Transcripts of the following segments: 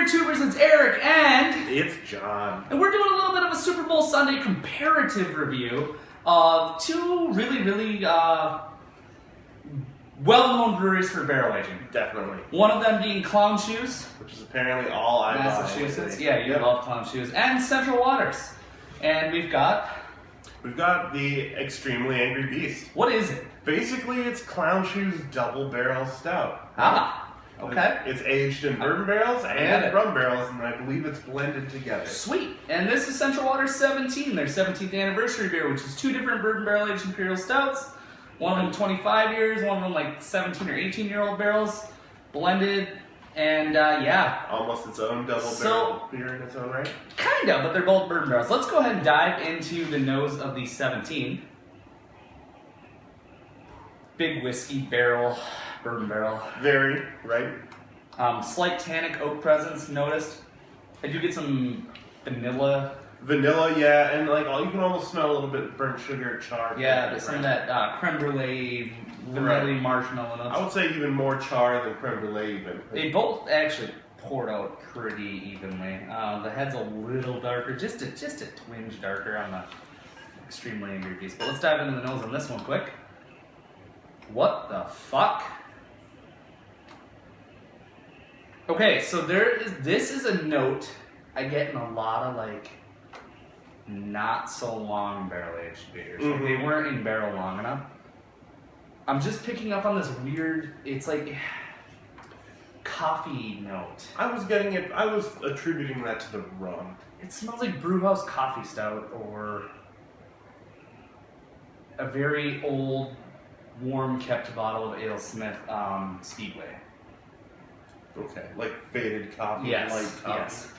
Beer Tubers, it's Eric and It's John. we're doing a little bit of a Super Bowl Sunday comparative review of two really well-known breweries for barrel aging. Definitely. One of them being Clown Shoes, Which is apparently all I buy. Massachusetts. Yeah, you love Clown Shoes. And Central Waters. And we've got, the Extremely Angry Beast. what is it? Basically, it's Clown Shoes Double Barrel Stout. Okay. It's aged in bourbon barrels get and it. rum barrels, and I believe it's blended together. Sweet. And this is Central Waters 17, their 17th anniversary beer, which is two different bourbon barrel aged imperial stouts. One of them 25 years, one of them like 17 or 18-year-old barrels, blended, and yeah. Almost its own double barrel beer in its own right. Kind of, but they're both bourbon barrels. Let's go ahead and dive into the nose of the 17. Big whiskey barrel, bourbon barrel. Very, right? Slight tannic oak presence noticed. I do get some vanilla. Vanilla, yeah, and like you can almost smell a little bit of burnt sugar, char. Yeah, there's some of that creme brulee, vanilla marshmallow notes. I would say even more char than creme brulee even. They both actually poured out pretty evenly. The head's a little darker, just a twinge darker on the Extremely Angry Beast. But let's dive into the nose on this one quick. What the fuck? Okay, so this is a note I get in a lot of like not so long barrel aged beers. Like, they weren't in barrel long enough. I'm just picking up on this weird, it's like coffee note. I was attributing that to the rum. It smells like Brewhouse Coffee Stout or a very old, warm kept bottle of Ale Smith Speedway. Okay, like faded coffee, Yes, light coffee. yes.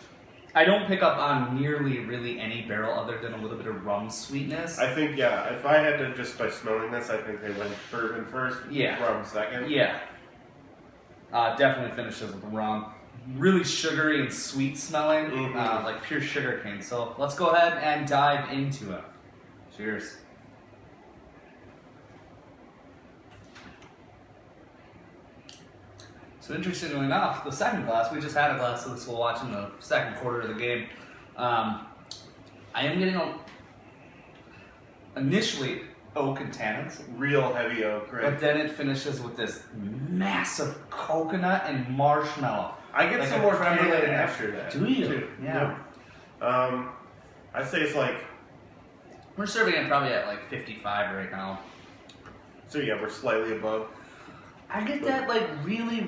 I don't pick up on nearly really any barrel other than a little bit of rum sweetness. I think, yeah, if I had to just by smelling this, I think they went bourbon first, Yeah. rum second. Yeah. Definitely finishes with rum. Really sugary and sweet smelling, like pure sugar cane. So let's go ahead and dive into it. Cheers. So interestingly enough, the second glass, we just had a glass of this while watching the second quarter of the game. I am getting initially oak and tannins. Real heavy oak, right? But then it finishes with this massive coconut and marshmallow. I get like some a more creme tannin brulee. after that. Do you? Too. Yeah. Yep. I'd say it's like, We're serving it probably at like 55 right now. so yeah, we're slightly above. I get that like really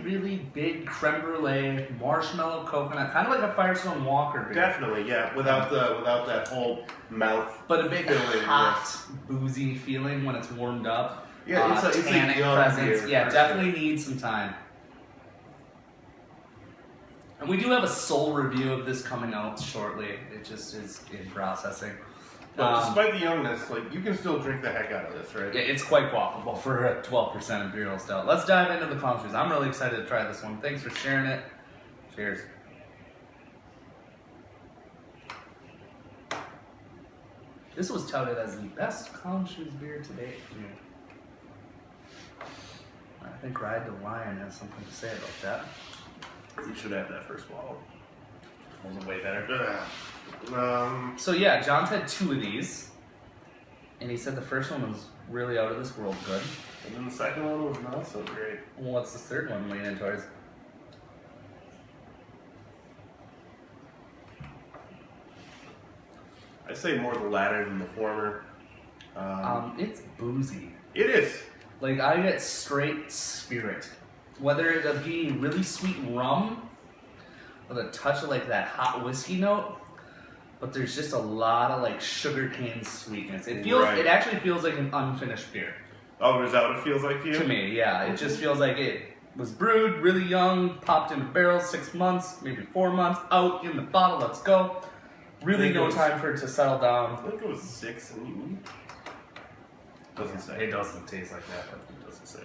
big creme brulee, marshmallow, coconut, kind of like a Firestone Walker beer. Definitely, yeah. Without that whole mouth. But a big filling, hot, boozy feeling when it's warmed up. Yeah, it's a tannic young presence. beer, Yeah, for definitely needs some time. And we do have a sole review of this coming out shortly. It just is in processing. But despite the youngness, like you can still drink the heck out of this, right? Yeah, it's quite quaffable for a 12% Imperial Stout. Let's dive into the Clown Shoes. I'm really excited to try this one. Thanks for sharing it. Cheers. This was touted as the best Clown Shoes beer to date. I think Ride the Lion has something to say about that. You should have that first bottle. Wasn't way better. Ugh. So yeah, John's had two of these, and he said the first one was really out of this world good. And then the second one was not so great. Well, what's the third one leaning towards? I'd say more the latter than the former. It's boozy. It is. Like, I get straight spirit. Whether it be really sweet rum with a touch of like that hot whiskey note, but there's just a lot of like sugarcane sweetness. It feels, Right. It actually feels like an unfinished beer Oh, is that what it feels like to you? to me. Yeah, it just feels like it was brewed really young, popped in a barrel 6 months, maybe 4 months, out in the bottle. Let's go. Really no time for it to settle down. I think it was 6 and you. Doesn't say. It doesn't taste like that, but It doesn't say.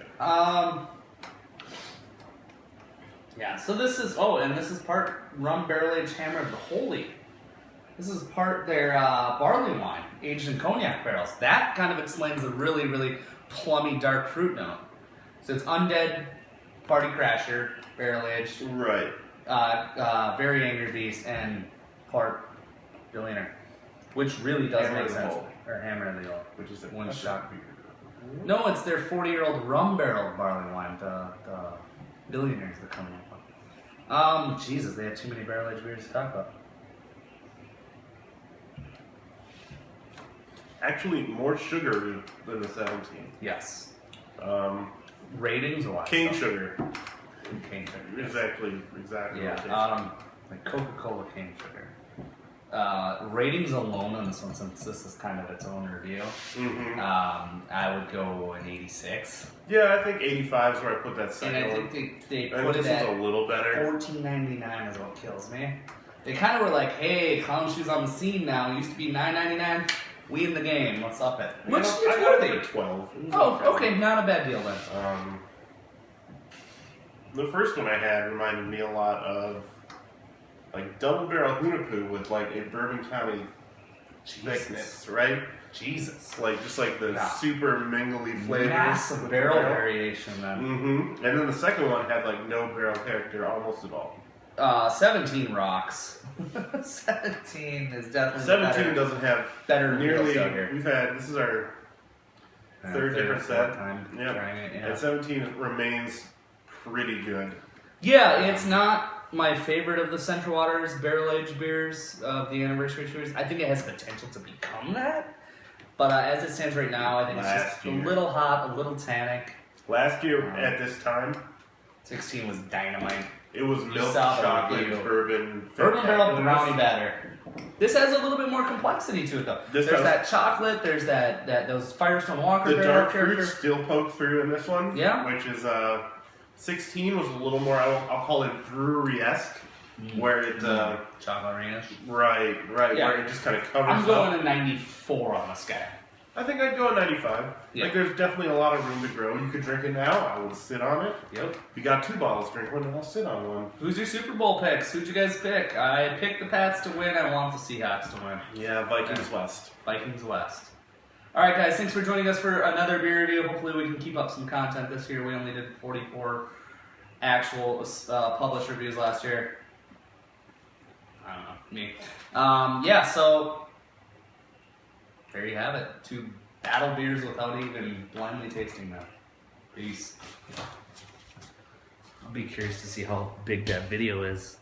Yeah, so this is, and this is part rum barrel aged Hammer of the Holy. This is part their barley wine aged in cognac barrels. That kind of explains the really plummy dark fruit note. So it's Undead, Party Crasher, barrel aged. Right. Very Angry Beast, and part Billionaire, which really does Hammer make of the sense. Old. Or Hammer of the Old. Which is One shot. beer. No, it's their 40-year-old rum barrel barley wine. The Billionaires they're coming up with. Jesus, they have too many barrel aged beers to talk about. Actually, more sugar than the 17. Yes. Ratings or what? Cane sugar. Cane sugar. Exactly what it Yeah. tastes Like Coca-Cola cane sugar. Ratings alone on this one, since this is kind of its own review, I would go an 86. Yeah, I think 85 is where I put that second And I one. think they I put think it this at one's a little better. $14.99 is what kills me. They kind of were like, "Hey, Clown Shoes on the scene now. It used to be $9.99. We in the game. Let's up it." Which is I got worthy. it for 12. It was Oh, okay, not a bad deal then. The first one I had reminded me a lot of like double barrel Hunapu with like a Bourbon County thickness, right? Jesus. Like just like the super mingly flavors. Massive barrel variation then. And then the second one had like no barrel character almost at all. 17 rocks. 17 is definitely 17 doesn't have better nearly. stuff here. We've had this is our third different set. Time Yep. trying it, yeah. And 17 remains pretty good. Yeah, it's not my favorite of the Central Waters barrel-aged beers of the anniversary series. I think it has potential to become that. But as it stands right now, I think it's just a little hot, a little tannic. Last year at this time, 16 was dynamite. it was milk, saw the chocolate, review. bourbon. Bourbon barrel fantabulous. brownie batter. This has a little bit more complexity to it, though. This There's has- that chocolate. There's that those Firestone Walker The barrel dark fruit characters. still poked through in this one. Yeah. Which is 16 was a little more. I'll call it brewery-esque, where it Chocolate ranch. right, Yeah. where it just kind of covers. I'm going up. a 94 on the scale. I think I'd go a 95. Yeah. Like there's definitely a lot of room to grow. You could drink it now. I would sit on it. Yep. If you got 2 bottles, drink one. I'll sit on one. Who's your Super Bowl picks? Who'd you guys pick? I picked the Pats to win. I want the Seahawks to win. Yeah, Vikings West. Vikings West. All right, guys. Thanks for joining us for another beer review. Hopefully, we can keep up some content this year. We only did 44 actual published reviews last year. I don't know, me. Yeah. So there you have it. 2 battle beers without even blindly tasting them. Peace. I'll be curious to see how big that video is.